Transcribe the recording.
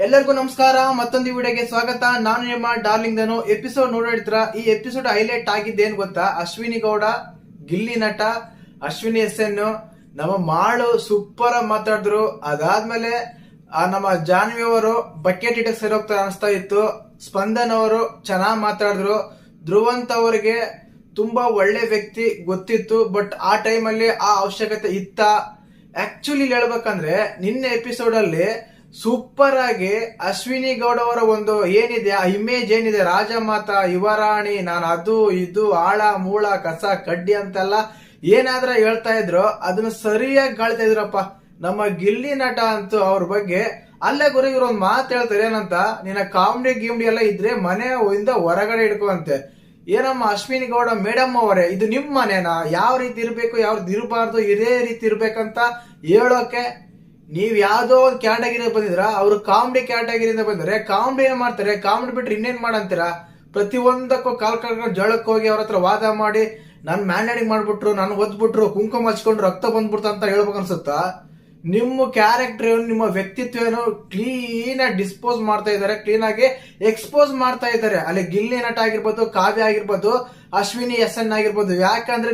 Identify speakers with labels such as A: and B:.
A: ಎಲ್ಲರಿಗೂ ನಮಸ್ಕಾರ. ಮತ್ತೊಂದು ವಿಡಿಯೋಗೆ ಸ್ವಾಗತ. ನಾನು ನಿಮ್ಮ ಡಾರ್ಲಿಂಗ್ ದನು. ಎಪಿಸೋಡ್ ನೋಡಿದ್ರ ಈ ಎಪಿಸೋಡ್ ಹೈಲೈಟ್ ಆಗಿದ್ದೇನ್ ಗೊತ್ತಾ? ಅಶ್ವಿನಿ ಗೌಡ, ಗಿಲ್ಲಿ ನಟ, ಅಶ್ವಿನಿ SN, ನಮ್ಮ ಮಾಳು ಸೂಪರ್ ಮಾತಾಡಿದ್ರು. ಅದಾದ್ಮೇಲೆ ನಮ್ಮ ಜಾನ್ವಿ ಅವರು ಬಕೆಟ್ ಇಟಕ್ ಸರಿ ಹೋಗ್ತಾ ಅನಿಸ್ತಾ ಇತ್ತು. ಸ್ಪಂದನ್ ಅವರು ಚೆನ್ನಾಗ್ ಮಾತಾಡಿದ್ರು. ಧ್ರುವಂತ್ ಅವರಿಗೆ ತುಂಬಾ ಒಳ್ಳೆ ವ್ಯಕ್ತಿ ಗೊತ್ತಿತ್ತು, ಬಟ್ ಆ ಟೈಮಲ್ಲಿ ಆ ಅವಶ್ಯಕತೆ ಇತ್ತ? ಆಕ್ಚುಲಿ ಹೇಳ್ಬೇಕಂದ್ರೆ ನಿನ್ನೆ ಎಪಿಸೋಡ್ ಅಲ್ಲಿ ಸೂಪರ್ ಆಗಿ ಅಶ್ವಿನಿ ಗೌಡ ಅವರ ಒಂದು ಏನಿದೆ ಆ ಇಮೇಜ್ ಏನಿದೆ, ರಾಜಮಾತ, ಯುವರಾಣಿ, ನಾನು ಅದು ಇದು ಆಳ ಮೂಳ ಕಸ ಕಡ್ಡಿ ಅಂತೆಲ್ಲ ಏನಾದ್ರ ಹೇಳ್ತಾ ಇದ್ರು, ಅದನ್ನ ಸರಿಯಾಗಿ ಗಾಳ್ತಾ ಇದ್ರಪ್ಪ ನಮ್ಮ ಗಿಲ್ಲಿ ನಟ ಅಂತೂ. ಅವ್ರ ಬಗ್ಗೆ ಅಲ್ಲೇ ಗುರು ಇವ್ರ ಒಂದ್ ಮಾತು ಹೇಳ್ತಾರೆ, ಏನಂತ, ನಿನ್ನ ಕಾಮಿಡಿ ಗಿಮ್ಡಿ ಎಲ್ಲ ಇದ್ರೆ ಮನೆ ಇಂದ ಹೊರಗಡೆ ಇಡ್ಕೊಂತೆ. ಏನಮ್ಮ ಅಶ್ವಿನಿ ಗೌಡ ಮೇಡಮ್ ಅವರೇ, ಇದು ನಿಮ್ ಮನೆನಾ? ಯಾವ ರೀತಿ ಇರ್ಬೇಕು, ಯಾವ ರೀತಿ ಇರಬಾರ್ದು, ಇದೇ ರೀತಿ ಇರ್ಬೇಕಂತ ಹೇಳೋಕೆ ನೀವ್ ಯಾವ್ದೋ ಒಂದು ಕ್ಯಾಟಗಿರಿ ಬಂದಿದ್ರ, ಅವ್ರು ಕಾಮಿಡಿ ಕ್ಯಾಟಗಿರಿಯಿಂದ ಬಂದ್ರೆ ಕಾಮಿಡಿ ಏನ್ ಮಾಡ್ತಾರೆ? ಕಾಮಿಡಿ ಬಿಟ್ರೆ ಇನ್ನೇನ್ ಮಾಡಂತೀರಾ? ಪ್ರತಿ ಒಂದಕ್ಕೂ ಕಾಲ್ ಜಳಕ್ ಹೋಗಿ ಅವ್ರ ಹತ್ರ ವಾದ ಮಾಡಿ ನನ್ ಮ್ಯಾನೇಡಿಂಗ್ ಮಾಡ್ಬಿಟ್ರು, ನನ್ ಒದ್ಬಿಟ್ರು, ಕುಂಕುಮ ಹಚ್ಕೊಂಡ್ರು, ರಕ್ತ ಬಂದ್ಬಿಡ್ತು ಅಂತ ಹೇಳ್ಬೇಕು ಅನ್ಸುತ್ತಾ? ನಿಮ್ಮ ಕ್ಯಾರೆಕ್ಟರ್ ಏನು, ನಿಮ್ಮ ವ್ಯಕ್ತಿತ್ವ ಏನು ಕ್ಲೀನ್ ಆಗಿ ಡಿಸ್ಪೋಸ್ ಮಾಡ್ತಾ ಇದಾರೆ, ಕ್ಲೀನ್ ಆಗಿ ಎಕ್ಸ್ಪೋಸ್ ಮಾಡ್ತಾ ಇದಾರೆ. ಅಲ್ಲಿ ಗಿಲ್ಲಿ ನಟ ಆಗಿರ್ಬೋದು, ಕಾವ್ಯ ಆಗಿರ್ಬೋದು, ಅಶ್ವಿನಿ SN ಆಗಿರ್ಬೋದು. ಯಾಕಂದ್ರೆ